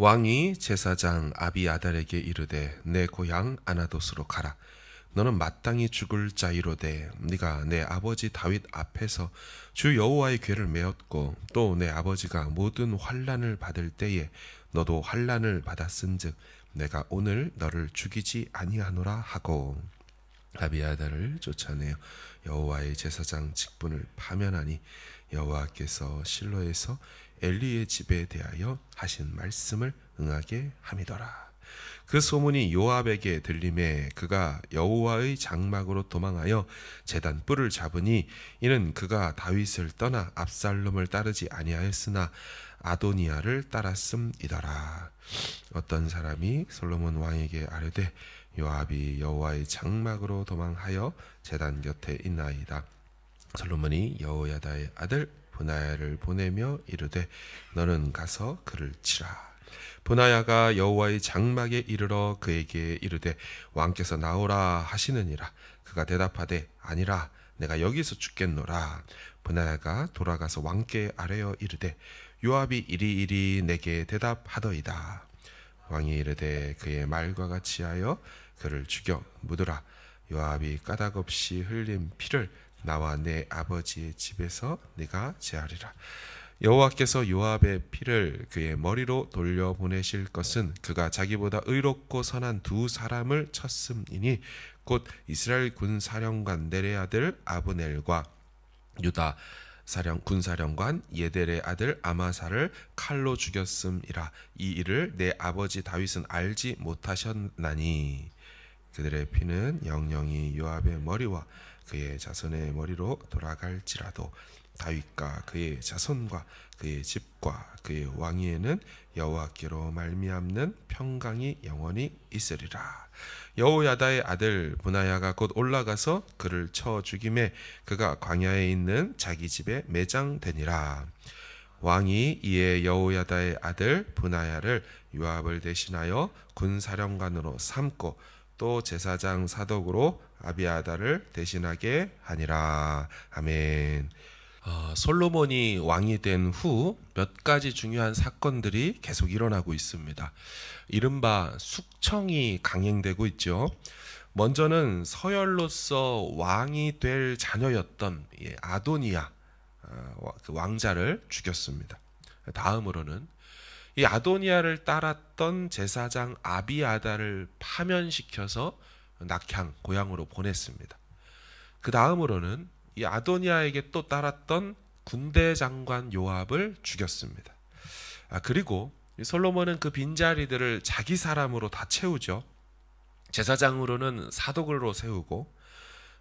왕이 제사장 아비아달에게 이르되 내 고향 아나돗으로 가라. 너는 마땅히 죽을 자이로되 네가 내 아버지 다윗 앞에서 주 여호와의 궤를 메었고 또 내 아버지가 모든 환난을 받을 때에 너도 환난을 받았은즉 내가 오늘 너를 죽이지 아니하노라 하고 아비아달을 쫓아내어 여호와의 제사장 직분을 파면하니 여호와께서 실로에서 엘리의 집에 대하여 하신 말씀을 응하게 함이더라. 그 소문이 요압에게 들림에 그가 여호와의 장막으로 도망하여 제단 뿔을 잡으니 이는 그가 다윗을 떠나 압살롬을 따르지 아니하였으나 아도니아를 따랐음이더라. 어떤 사람이 솔로몬 왕에게 아뢰되 요압이 여호와의 장막으로 도망하여 제단 곁에 있나이다. 솔로몬이 여호야다의 아들 브나야를 보내며 이르되 너는 가서 그를 치라. 브나야가 여호와의 장막에 이르러 그에게 이르되 왕께서 나오라 하시느니라. 그가 대답하되 아니라 내가 여기서 죽겠노라. 브나야가 돌아가서 왕께 아뢰어 이르되 요압이 이리이리 내게 대답하더이다. 왕이 이르되 그의 말과 같이 하여 그를 죽여 묻으라. 요압이 까닭없이 흘린 피를 나와 내 아버지의 집에서 네가 제하리라. 여호와께서 요압의 피를 그의 머리로 돌려보내실 것은 그가 자기보다 의롭고 선한 두 사람을 쳤음이니 곧 이스라엘 군사령관 넬의 아들 아브넬과 유다 군사령관 예델의 아들 아마사를 칼로 죽였음이라. 이 일을 내 아버지 다윗은 알지 못하셨나니 그들의 피는 영영이 요압의 머리와 그의 자손의 머리로 돌아갈지라도 다윗과 그의 자손과 그의 집과 그의 왕위에는 여호와께로 말미암는 평강이 영원히 있으리라. 여호야다의 아들 브나야가 곧 올라가서 그를 쳐 죽임에 그가 광야에 있는 자기 집에 매장되니라. 왕이 이에 여호야다의 아들 브나야를 요압을 대신하여 군사령관으로 삼고 또 제사장 사독으로 아비아달을 대신하게 하니라. 아멘. 솔로몬이 왕이 된 후 몇 가지 중요한 사건들이 계속 일어나고 있습니다. 이른바 숙청이 강행되고 있죠. 먼저는 서열로서 왕이 될 자녀였던 아도니아 그 왕자를 죽였습니다. 다음으로는 이 아도니아를 따랐던 제사장 아비아달을 파면시켜서 낙향 고향으로 보냈습니다. 그 다음으로는 이 아도니아에게 또 따랐던 군대 장관 요압을 죽였습니다. 그리고 솔로몬은 그 빈자리들을 자기 사람으로 다 채우죠. 제사장으로는 사독으로 세우고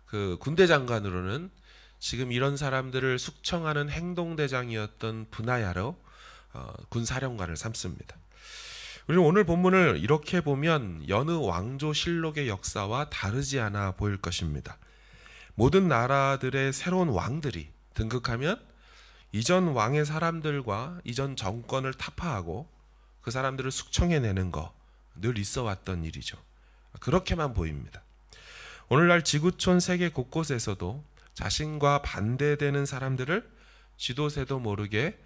그 군대 장관으로는 지금 이런 사람들을 숙청하는 행동대장이었던 브나야로 군사령관을 삼습니다. 우리는 오늘 본문을 이렇게 보면 여느 왕조실록의 역사와 다르지 않아 보일 것입니다. 모든 나라들의 새로운 왕들이 등극하면 이전 왕의 사람들과 이전 정권을 타파하고 그 사람들을 숙청해내는 거 늘 있어 왔던 일이죠. 그렇게만 보입니다. 오늘날 지구촌 세계 곳곳에서도 자신과 반대되는 사람들을 지도새도 모르게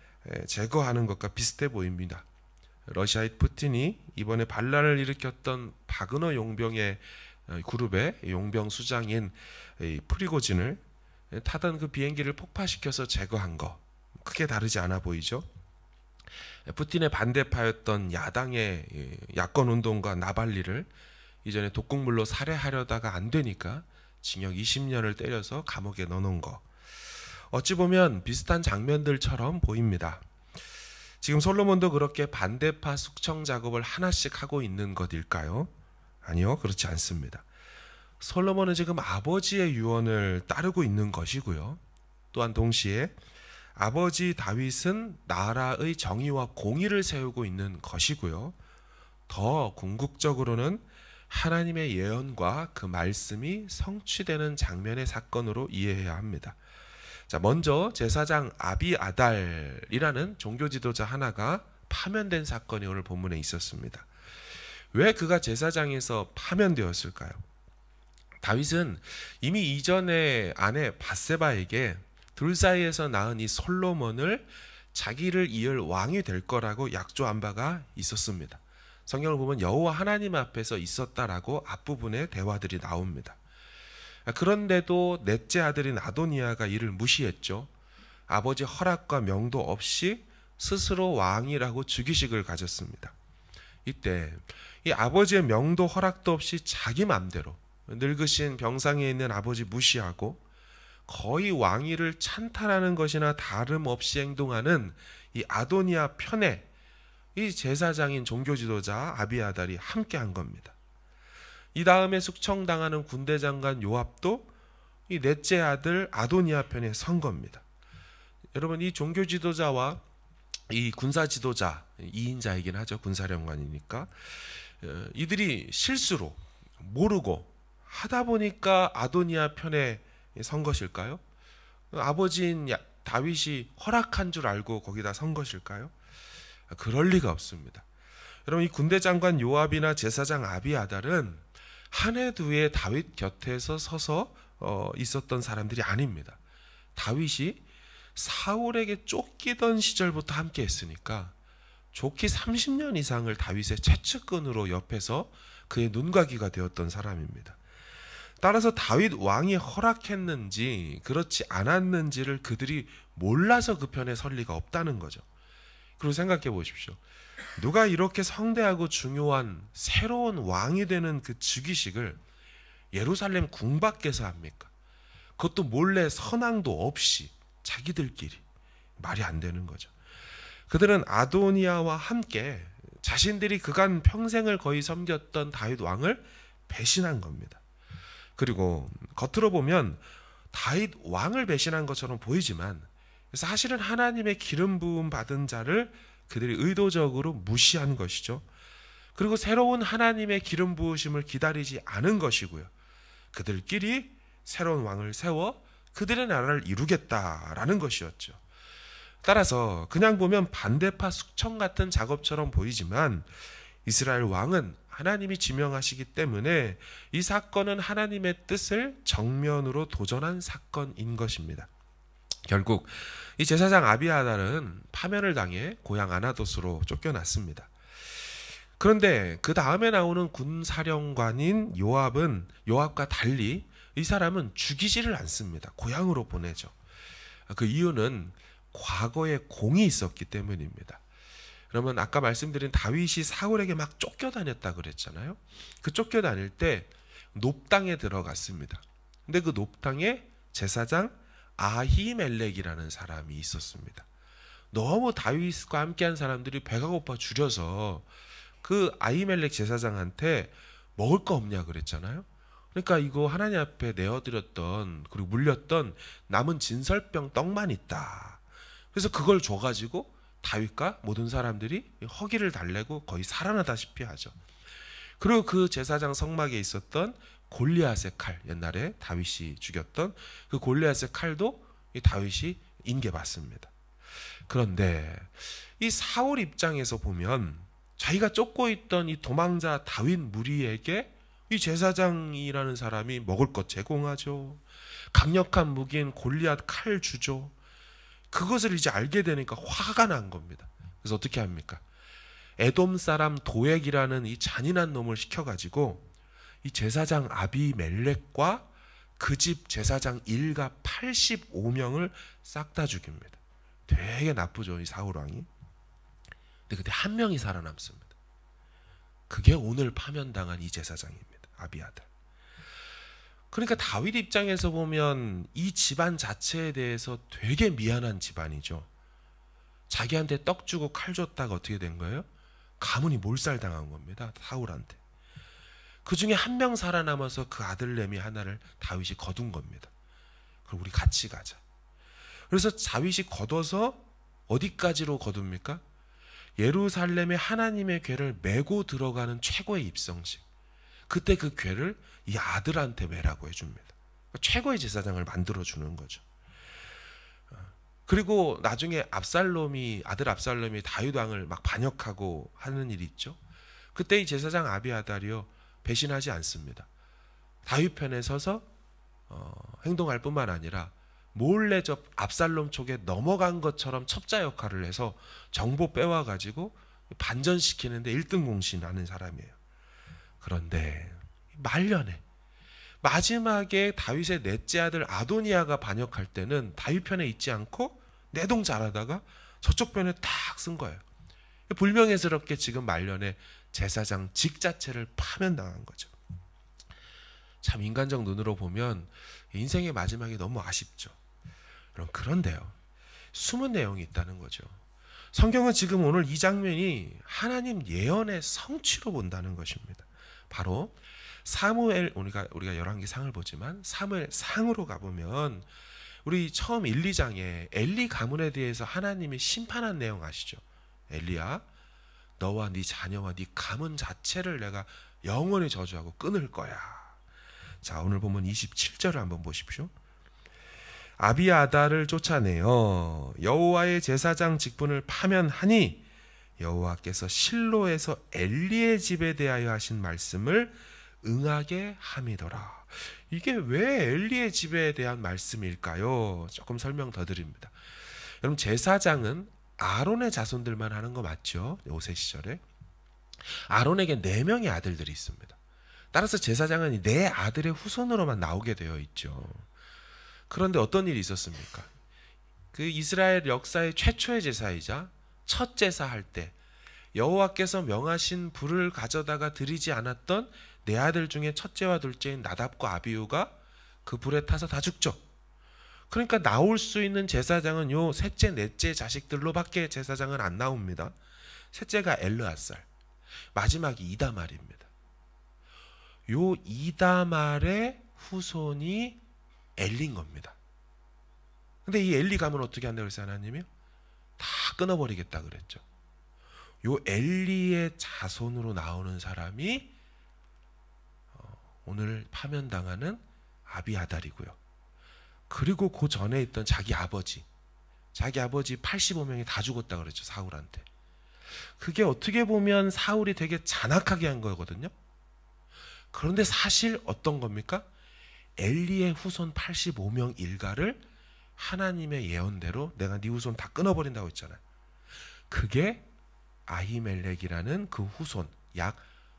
제거하는 것과 비슷해 보입니다. 러시아의 푸틴이 이번에 반란을 일으켰던 바그너 용병의 그룹의 용병 수장인 프리고진을 타던 그 비행기를 폭파시켜서 제거한 거 크게 다르지 않아 보이죠. 푸틴의 반대파였던 야당의 야권운동가 나발리를 이전에 독극물로 살해하려다가 안 되니까 징역 20년을 때려서 감옥에 넣어놓은 거 어찌 보면 비슷한 장면들처럼 보입니다. 지금 솔로몬도 그렇게 반대파 숙청 작업을 하나씩 하고 있는 것일까요? 아니요, 그렇지 않습니다. 솔로몬은 지금 아버지의 유언을 따르고 있는 것이고요. 또한 동시에 아버지 다윗은 나라의 정의와 공의를 세우고 있는 것이고요. 더 궁극적으로는 하나님의 예언과 그 말씀이 성취되는 장면의 사건으로 이해해야 합니다. 자, 먼저 제사장 아비아달이라는 종교 지도자 하나가 파면된 사건이 오늘 본문에 있었습니다. 왜 그가 제사장에서 파면되었을까요? 다윗은 이미 이전에 아내 밧세바에게 둘 사이에서 낳은 이 솔로몬을 자기를 이을 왕이 될 거라고 약조한 바가 있었습니다. 성경을 보면 여호와 하나님 앞에서 있었다라고 앞부분에 대화들이 나옵니다. 그런데도 넷째 아들인 아도니아가 이를 무시했죠. 아버지 허락과 명도 없이 스스로 왕이라고 즉위식을 가졌습니다. 이때 이 아버지의 명도 허락도 없이 자기 맘대로 늙으신 병상에 있는 아버지 무시하고 거의 왕위를 찬탈하는 것이나 다름없이 행동하는 이 아도니아 편에 이 제사장인 종교 지도자 아비아달이 함께한 겁니다. 이 다음에 숙청당하는 군대 장관 요압도 이 넷째 아들 아도니아 편에 선 겁니다. 여러분, 이 종교 지도자와 이 군사 지도자, 2인자이긴 하죠. 군사령관이니까. 이들이 실수로 모르고 하다 보니까 아도니아 편에 선 것일까요? 아버지인 다윗이 허락한 줄 알고 거기다 선 것일까요? 그럴 리가 없습니다. 여러분, 이 군대 장관 요압이나 제사장 아비아달은 한 해 두 해 다윗 곁에서 서서 있었던 사람들이 아닙니다. 다윗이 사울에게 쫓기던 시절부터 함께 했으니까 좋게 30년 이상을 다윗의 최측근으로 옆에서 그의 눈과 귀가 되었던 사람입니다. 따라서 다윗 왕이 허락했는지 그렇지 않았는지를 그들이 몰라서 그 편에 설 리가 없다는 거죠. 그리고 생각해 보십시오. 누가 이렇게 성대하고 중요한 새로운 왕이 되는 그 즉위식을 예루살렘 궁 밖에서 합니까? 그것도 몰래 선왕도 없이 자기들끼리. 말이 안 되는 거죠. 그들은 아도니아와 함께 자신들이 그간 평생을 거의 섬겼던 다윗 왕을 배신한 겁니다. 그리고 겉으로 보면 다윗 왕을 배신한 것처럼 보이지만 사실은 하나님의 기름 부음 받은 자를 그들이 의도적으로 무시한 것이죠. 그리고 새로운 하나님의 기름 부으심을 기다리지 않은 것이고요. 그들끼리 새로운 왕을 세워 그들의 나라를 이루겠다라는 것이었죠. 따라서 그냥 보면 반대파 숙청 같은 작업처럼 보이지만 이스라엘 왕은 하나님이 지명하시기 때문에 이 사건은 하나님의 뜻을 정면으로 도전한 사건인 것입니다. 결국 이 제사장 아비아달은 파면을 당해 고향 아나돗으로 쫓겨났습니다. 그런데 그 다음에 나오는 군사령관인 요압과 달리 이 사람은 죽이지를 않습니다. 고향으로 보내죠. 그 이유는 과거에 공이 있었기 때문입니다. 그러면 아까 말씀드린 다윗이 사울에게 막 쫓겨다녔다 그랬잖아요. 그 쫓겨다닐 때 놉당에 들어갔습니다. 근데 그 놉당에 제사장 아히멜렉이라는 사람이 있었습니다. 너무 다윗과 함께한 사람들이 배가 고파 줄여서 그 아히멜렉 제사장한테 먹을 거 없냐 그랬잖아요. 그러니까 이거 하나님 앞에 내어드렸던 그리고 물렸던 남은 진설병 떡만 있다. 그래서 그걸 줘가지고 다윗과 모든 사람들이 허기를 달래고 거의 살아나다시피 하죠. 그리고 그 제사장 성막에 있었던 골리앗의 칼, 옛날에 다윗이 죽였던 그 골리앗의 칼도 이 다윗이 인계받습니다. 그런데 이 사울 입장에서 보면 자기가 쫓고 있던 이 도망자 다윗 무리에게 이 제사장이라는 사람이 먹을 것 제공하죠. 강력한 무기인 골리앗 칼 주죠. 그것을 이제 알게 되니까 화가 난 겁니다. 그래서 어떻게 합니까? 에돔 사람 도액이라는 이 잔인한 놈을 시켜가지고 이 제사장 아비멜렉과 그 집 제사장 일가 85명을 싹 다 죽입니다. 되게 나쁘죠, 이 사울 왕이. 근데 그때 한 명이 살아남습니다. 그게 오늘 파면당한 이 제사장입니다. 아비아달. 그러니까 다윗 입장에서 보면 이 집안 자체에 대해서 되게 미안한 집안이죠. 자기한테 떡 주고 칼 줬다가 어떻게 된 거예요? 가문이 몰살당한 겁니다. 사울한테. 그 중에 한 명 살아남아서 그 아들내미 하나를 다윗이 거둔 겁니다. 그럼 우리 같이 가자. 그래서 다윗이 걷어서 어디까지로 거둡니까? 예루살렘에 하나님의 궤를 메고 들어가는 최고의 입성식. 그때 그 궤를 이 아들한테 매라고 해줍니다. 최고의 제사장을 만들어주는 거죠. 그리고 나중에 아들 압살롬이 다윗 왕을 막 반역하고 하는 일이 있죠. 그때 이 제사장 아비아달이요 배신하지 않습니다. 다윗 편에 서서 행동할 뿐만 아니라 몰래 저 압살롬 쪽에 넘어간 것처럼 첩자 역할을 해서 정보 빼와 가지고 반전시키는데 1등 공신하는 사람이에요. 그런데 말년에 마지막에 다윗의 넷째 아들 아도니아가 반역할 때는 다윗 편에 있지 않고 내동 잘하다가 저쪽 편에 딱 쓴 거예요. 불명예스럽게 지금 말년에 제사장 직 자체를 파면당한 거죠. 참 인간적 눈으로 보면 인생의 마지막이 너무 아쉽죠. 그런데요, 숨은 내용이 있다는 거죠. 성경은 지금 오늘 이 장면이 하나님 예언의 성취로 본다는 것입니다. 바로 사무엘, 우리가 열왕기상을 보지만 사무엘 상으로 가보면 우리 처음 1, 2장에 엘리 가문에 대해서 하나님이 심판한 내용 아시죠? 엘리야, 너와 네 자녀와 네 가문 자체를 내가 영원히 저주하고 끊을 거야. 자, 오늘 보면 27절을 한번 보십시오. 아비아달을 쫓아내어 여호와의 제사장 직분을 파면하니 여호와께서 실로에서 엘리의 집에 대하여 하신 말씀을 응하게 함이더라. 이게 왜 엘리의 집에 대한 말씀일까요? 조금 설명 더 드립니다. 여러분, 제사장은 아론의 자손들만 하는 거 맞죠? 요새 시절에 아론에게 4명의 아들들이 있습니다. 따라서 제사장은 내 아들의 후손으로만 나오게 되어 있죠. 그런데 어떤 일이 있었습니까? 그 이스라엘 역사의 최초의 제사이자 첫 제사할 때 여호와께서 명하신 불을 가져다가 드리지 않았던 네 아들 중에 첫째와 둘째인 나답과 아비후가 그 불에 타서 다 죽죠. 그러니까 나올 수 있는 제사장은 요 셋째, 넷째 자식들로밖에 제사장은 안 나옵니다. 셋째가 엘르앗살, 마지막이 이다말입니다. 요 이다말의 후손이 엘리인 겁니다. 근데 이 엘리 가면 어떻게 한다고 그랬어요? 하나님이 다 끊어버리겠다 그랬죠. 요 엘리의 자손으로 나오는 사람이 오늘 파면당하는 아비아달이고요. 그리고 그 전에 있던 자기 아버지 85명이 다 죽었다 그랬죠. 사울한테. 그게 어떻게 보면 사울이 되게 잔악하게 한 거거든요. 그런데 사실 어떤 겁니까? 엘리의 후손 85명 일가를 하나님의 예언대로 내가 네 후손 다 끊어버린다고 했잖아요. 그게 아히멜렉이라는 그 후손 약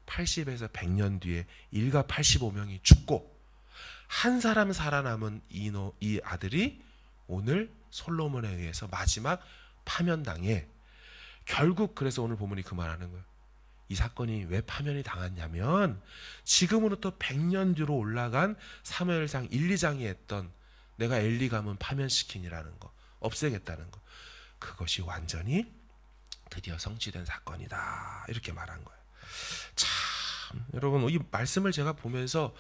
80에서 100년 뒤에 일가 85명이 죽고 한 사람 살아남은 이 아들이 오늘 솔로몬에 의해서 마지막 파면당해. 결국 그래서 오늘 본문이 그 말하는 거예요. 이 사건이 왜 파면이 당했냐면 지금으로부터 100년 뒤로 올라간 사무엘상 1, 2장이 했던 내가 엘리 가문 파면시키니라는 거, 없애겠다는 거, 그것이 완전히 드디어 성취된 사건이다 이렇게 말한 거예요. 참 여러분, 이 말씀을 제가 보면서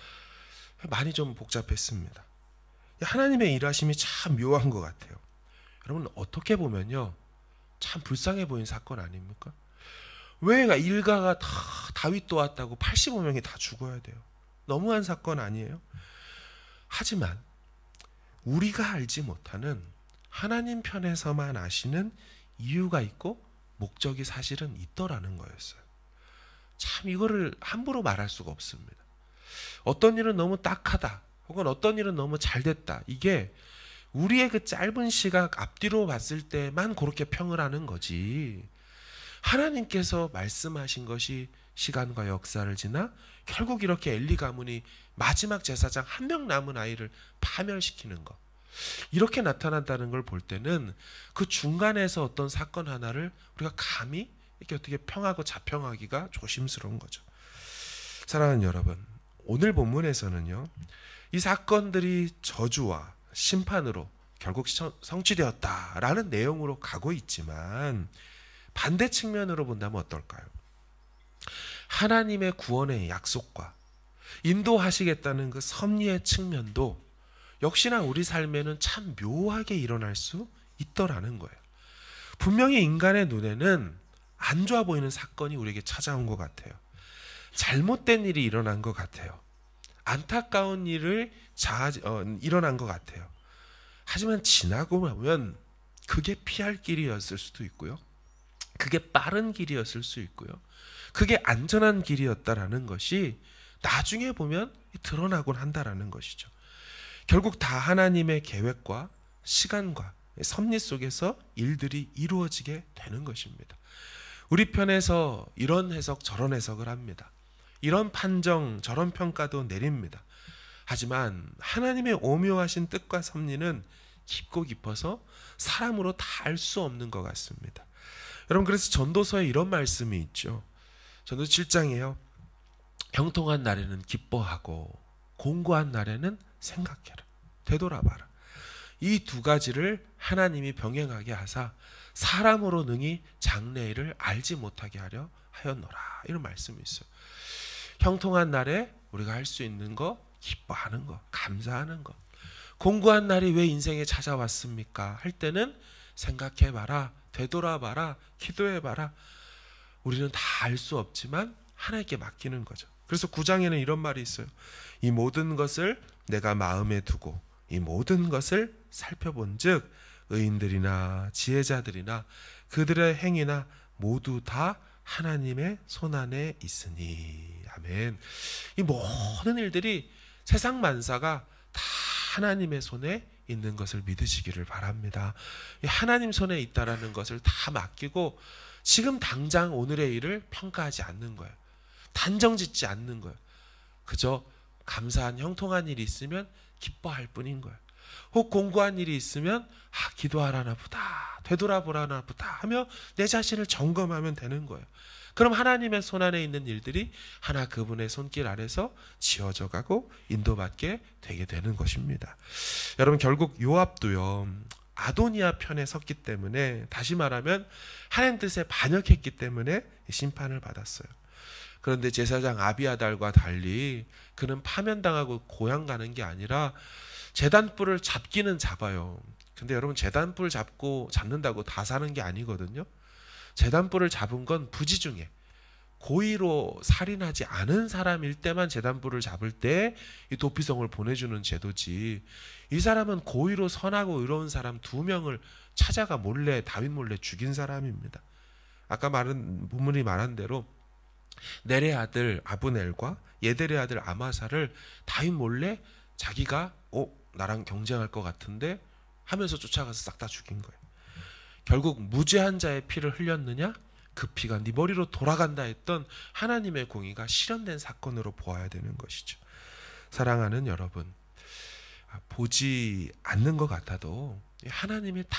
많이 좀 복잡했습니다. 하나님의 일하심이 참 묘한 것 같아요. 여러분, 어떻게 보면요 참 불쌍해 보이는 사건 아닙니까? 왜 일가가 다 다윗도 왔다고 85명이 다 죽어야 돼요? 너무한 사건 아니에요? 하지만 우리가 알지 못하는 하나님 편에서만 아시는 이유가 있고 목적이 사실은 있더라는 거였어요. 참 이거를 함부로 말할 수가 없습니다. 어떤 일은 너무 딱하다 혹은 어떤 일은 너무 잘됐다, 이게 우리의 그 짧은 시각 앞뒤로 봤을 때만 그렇게 평을 하는 거지, 하나님께서 말씀하신 것이 시간과 역사를 지나 결국 이렇게 엘리 가문이 마지막 제사장 한 명 남은 아이를 파멸시키는 것, 이렇게 나타난다는 걸 볼 때는 그 중간에서 어떤 사건 하나를 우리가 감히 이렇게 어떻게 평하고 자평하기가 조심스러운 거죠. 사랑하는 여러분, 오늘 본문에서는요 이 사건들이 저주와 심판으로 결국 성취되었다라는 내용으로 가고 있지만 반대 측면으로 본다면 어떨까요? 하나님의 구원의 약속과 인도하시겠다는 그 섭리의 측면도 역시나 우리 삶에는 참 묘하게 일어날 수 있더라는 거예요. 분명히 인간의 눈에는 안 좋아 보이는 사건이 우리에게 찾아온 것 같아요. 잘못된 일이 일어난 것 같아요. 안타까운 일을 일어난 것 같아요. 하지만 지나고 보면 그게 피할 길이었을 수도 있고요, 그게 빠른 길이었을 수 있고요, 그게 안전한 길이었다라는 것이 나중에 보면 드러나곤 한다라는 것이죠. 결국 다 하나님의 계획과 시간과 섭리 속에서 일들이 이루어지게 되는 것입니다. 우리 편에서 이런 해석 저런 해석을 합니다. 이런 판정 저런 평가도 내립니다. 하지만 하나님의 오묘하신 뜻과 섭리는 깊고 깊어서 사람으로 다 알 수 없는 것 같습니다. 여러분, 그래서 전도서에 이런 말씀이 있죠. 전도 7장이에요. 형통한 날에는 기뻐하고 공고한 날에는 생각해라. 되돌아봐라. 이 두 가지를 하나님이 병행하게 하사 사람으로 능히 장래일을 알지 못하게 하려 하였노라. 이런 말씀이 있어요. 형통한 날에 우리가 할 수 있는 거, 기뻐하는 거, 감사하는 거. 공고한 날이 왜 인생에 찾아왔습니까? 할 때는 생각해봐라, 되돌아봐라, 기도해봐라. 우리는 다 알 수 없지만 하나님께 맡기는 거죠. 그래서 9장에는 이런 말이 있어요. 이 모든 것을 내가 마음에 두고 이 모든 것을 살펴본 즉 의인들이나 지혜자들이나 그들의 행위나 모두 다 하나님의 손안에 있으니. 아멘. 이 모든 일들이 세상 만사가 다 하나님의 손에 있는 것을 믿으시기를 바랍니다. 하나님 손에 있다라는 것을 다 맡기고 지금 당장 오늘의 일을 평가하지 않는 거예요. 단정 짓지 않는 거예요. 그저 감사한 형통한 일이 있으면 기뻐할 뿐인 거예요. 혹 공고한 일이 있으면 기도하라나 보다, 되돌아보라나 보다 하며 내 자신을 점검하면 되는 거예요. 그럼 하나님의 손안에 있는 일들이 하나 그분의 손길 아래서 지어져 가고 인도받게 되게 되는 것입니다. 여러분, 결국 요압도요, 아도니아 편에 섰기 때문에, 다시 말하면 하나님 뜻에 반역했기 때문에 심판을 받았어요. 그런데 제사장 아비아달과 달리 그는 파면당하고 고향 가는 게 아니라 제단불을 잡기는 잡아요. 근데 여러분, 제단불 잡는다고 다 사는 게 아니거든요. 제단불을 잡은 건 부지중에 고의로 살인하지 않은 사람일 때만 제단불을 잡을 때 이 도피성을 보내주는 제도지, 이 사람은 고의로 선하고 의로운 사람 2명을 찾아가 몰래, 다윗 몰래 죽인 사람입니다. 아까 본문이 말한 대로 넬의 아들 아브넬과 예델의 아들 아마사를 다윗 몰래 자기가 나랑 경쟁할 것 같은데 하면서 쫓아가서 싹 다 죽인 거예요. 결국 무죄한 자의 피를 흘렸느냐? 그 피가 네 머리로 돌아간다 했던 하나님의 공의가 실현된 사건으로 보아야 되는 것이죠. 사랑하는 여러분, 보지 않는 것 같아도 하나님이 다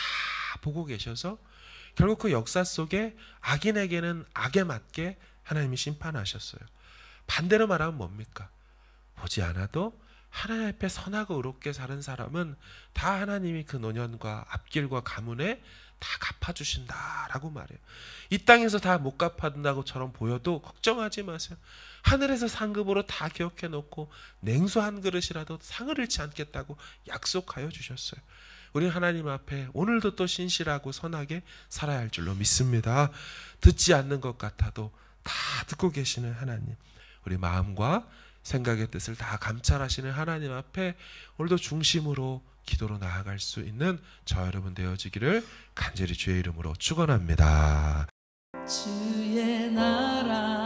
보고 계셔서 결국 그 역사 속에 악인에게는 악에 맞게 하나님이 심판하셨어요. 반대로 말하면 뭡니까? 보지 않아도 하나님 앞에 선하고 의롭게 사는 사람은 다 하나님이 그 노년과 앞길과 가문에 다 갚아주신다라고 말해요. 이 땅에서 다 못 갚아준다고처럼 보여도 걱정하지 마세요. 하늘에서 상급으로 다 기억해 놓고 냉수 한 그릇이라도 상을 잃지 않겠다고 약속하여 주셨어요. 우리는 하나님 앞에 오늘도 또 신실하고 선하게 살아야 할 줄로 믿습니다. 듣지 않는 것 같아도 다 듣고 계시는 하나님, 우리 마음과 생각의 뜻을 다 감찰하시는 하나님 앞에 오늘도 중심으로 기도로 나아갈 수 있는 저 여러분 되어지기를 간절히 주의 이름으로 축원합니다. 주의 나라